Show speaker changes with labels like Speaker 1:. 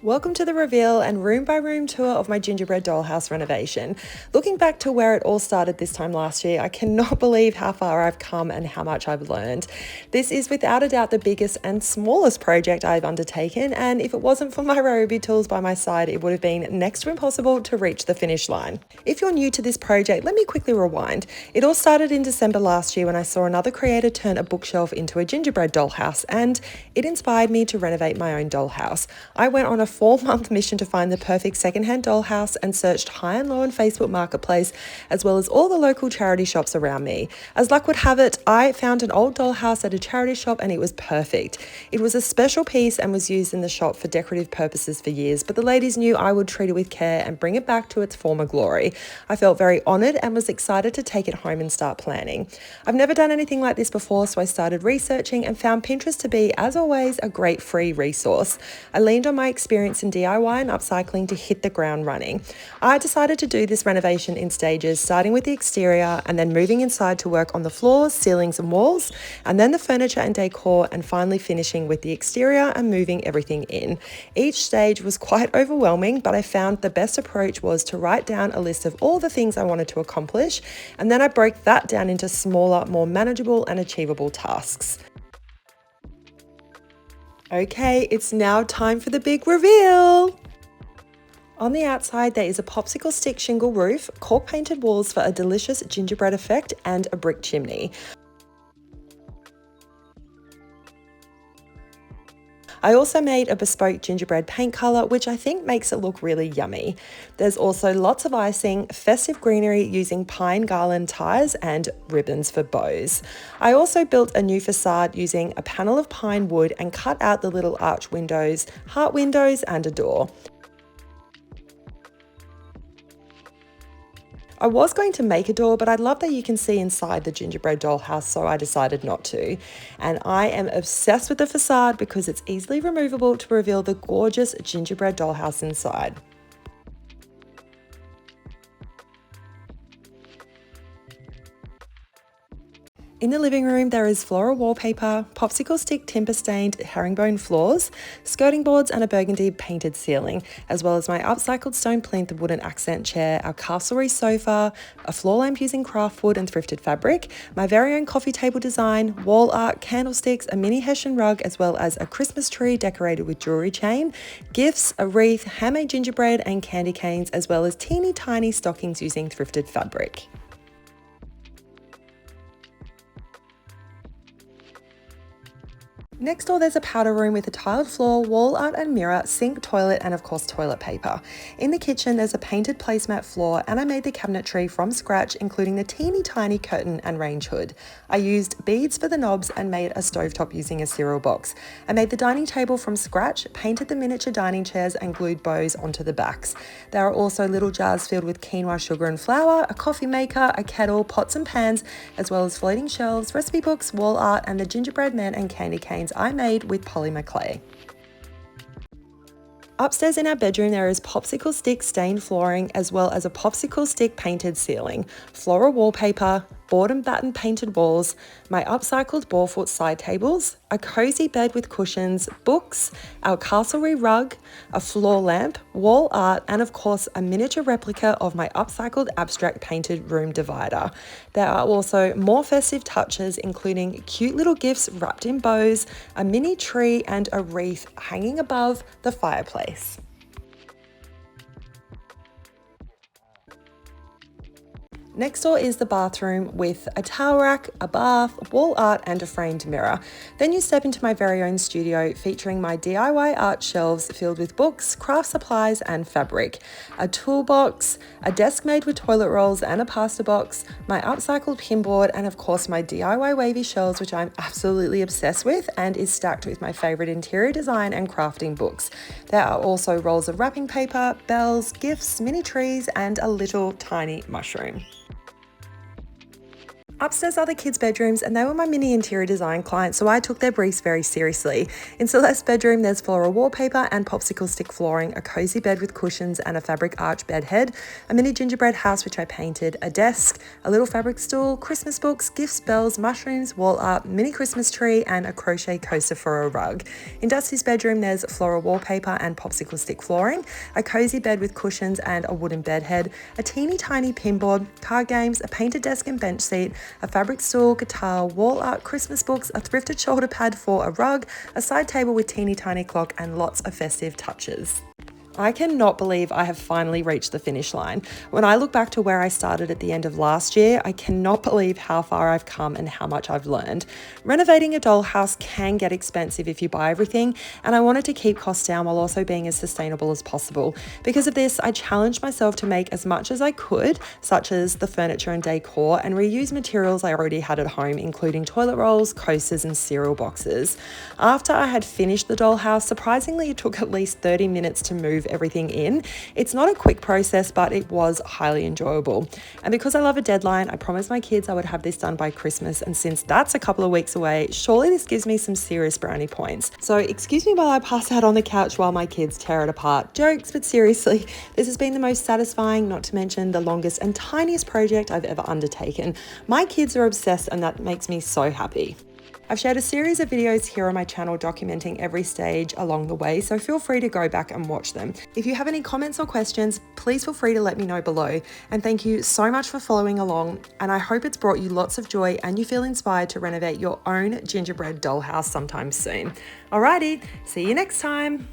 Speaker 1: Welcome to the reveal and room by room tour of my gingerbread dollhouse renovation. Looking back to where it all started this time last year, I cannot believe how far I've come and how much I've learned. This is without a doubt the biggest and smallest project I've undertaken, and if it wasn't for my Ryobi tools by my side, it would have been next to impossible to reach the finish line. If you're new to this project, let me quickly rewind. It all started in December last year when I saw another creator turn a bookshelf into a gingerbread dollhouse, and it inspired me to renovate my own dollhouse. I went on a 4-month mission to find the perfect secondhand dollhouse and searched high and low on Facebook Marketplace, as well as all the local charity shops around me. As luck would have it, I found an old dollhouse at a charity shop and it was perfect. It was a special piece and was used in the shop for decorative purposes for years, but the ladies knew I would treat it with care and bring it back to its former glory. I felt very honoured and was excited to take it home and start planning. I've never done anything like this before, so I started researching and found Pinterest to be, as always, a great free resource. I leaned on my experience in DIY and upcycling to hit the ground running. I decided to do this renovation in stages, starting with the exterior and then moving inside to work on the floors, ceilings and walls, and then the furniture and decor, and finally finishing with the exterior and moving everything in. Each stage was quite overwhelming, but I found the best approach was to write down a list of all the things I wanted to accomplish, and then I broke that down into smaller, more manageable and achievable tasks. Okay, it's now time for the big reveal. On the outside, there is a popsicle stick shingle roof, cork painted walls for a delicious gingerbread effect, and a brick chimney. I also made a bespoke gingerbread paint colour, which I think makes it look really yummy. There's also lots of icing, festive greenery using pine garland ties and ribbons for bows. I also built a new facade using a panel of pine wood and cut out the little arch windows, heart windows and a door. I was going to make a door, but I love that you can see inside the gingerbread dollhouse, so I decided not to. And I am obsessed with the facade because it's easily removable to reveal the gorgeous gingerbread dollhouse inside. In the living room, there is floral wallpaper, popsicle stick timber stained herringbone floors, skirting boards and a burgundy painted ceiling, as well as my upcycled stone plinth wooden accent chair, our castlery sofa, a floor lamp using craft wood and thrifted fabric, my very own coffee table design, wall art, candlesticks, a mini Hessian rug, as well as a Christmas tree decorated with jewelry chain, gifts, a wreath, handmade gingerbread and candy canes, as well as teeny tiny stockings using thrifted fabric. Next door, there's a powder room with a tiled floor, wall art and mirror, sink, toilet, and of course toilet paper. In the kitchen, there's a painted placemat floor, and I made the cabinetry from scratch, including the teeny tiny curtain and range hood. I used beads for the knobs and made a stovetop using a cereal box. I made the dining table from scratch, painted the miniature dining chairs and glued bows onto the backs. There are also little jars filled with quinoa sugar and flour, a coffee maker, a kettle, pots and pans, as well as floating shelves, recipe books, wall art, and the gingerbread men and candy canes I made with polymer clay. Upstairs in our bedroom, there is popsicle stick stained flooring, as well as a popsicle stick painted ceiling, floral wallpaper, board and batten painted walls, my upcycled boarfoot side tables, a cozy bed with cushions, books, our castlery rug, a floor lamp, wall art, and of course a miniature replica of my upcycled abstract painted room divider. There are also more festive touches, including cute little gifts wrapped in bows, a mini tree and a wreath hanging above the fireplace. Next door is the bathroom with a towel rack, a bath, wall art and a framed mirror. Then you step into my very own studio featuring my DIY art shelves filled with books, craft supplies and fabric, a toolbox, a desk made with toilet rolls and a pasta box, my upcycled pinboard and of course my DIY wavy shelves, which I'm absolutely obsessed with and is stacked with my favourite interior design and crafting books. There are also rolls of wrapping paper, bells, gifts, mini trees and a little tiny mushroom. Upstairs are the kids' bedrooms, and they were my mini interior design clients, so I took their briefs very seriously. In Celeste's bedroom, there's floral wallpaper and popsicle stick flooring, a cozy bed with cushions and a fabric arch bed head, a mini gingerbread house which I painted, a desk, a little fabric stool, Christmas books, gifts, bells, mushrooms, wall art, mini Christmas tree, and a crochet coaster for a rug. In Dusty's bedroom, there's floral wallpaper and popsicle stick flooring, a cozy bed with cushions and a wooden bed head, a teeny tiny pinboard, card games, a painted desk and bench seat, a fabric stool, guitar, wall art, Christmas books, a thrifted shoulder pad for a rug, a side table with teeny tiny clock, and lots of festive touches. I cannot believe I have finally reached the finish line. When I look back to where I started at the end of last year, I cannot believe how far I've come and how much I've learned. Renovating a dollhouse can get expensive if you buy everything, and I wanted to keep costs down while also being as sustainable as possible. Because of this, I challenged myself to make as much as I could, such as the furniture and decor, and reuse materials I already had at home, including toilet rolls, coasters, and cereal boxes. After I had finished the dollhouse, surprisingly, it took at least 30 minutes to move everything in. It's not a quick process, but it was highly enjoyable. And because I love a deadline, I promised my kids I would have this done by Christmas, and since that's a couple of weeks away, surely this gives me some serious brownie points. So excuse me while I pass out on the couch while my kids tear it apart. Jokes, but seriously, this has been the most satisfying, not to mention the longest and tiniest project I've ever undertaken. My kids are obsessed, and that makes me so happy. I've shared a series of videos here on my channel documenting every stage along the way, so feel free to go back and watch them. If you have any comments or questions, please feel free to let me know below. And thank you so much for following along, and I hope it's brought you lots of joy and you feel inspired to renovate your own gingerbread dollhouse sometime soon. Alrighty, see you next time.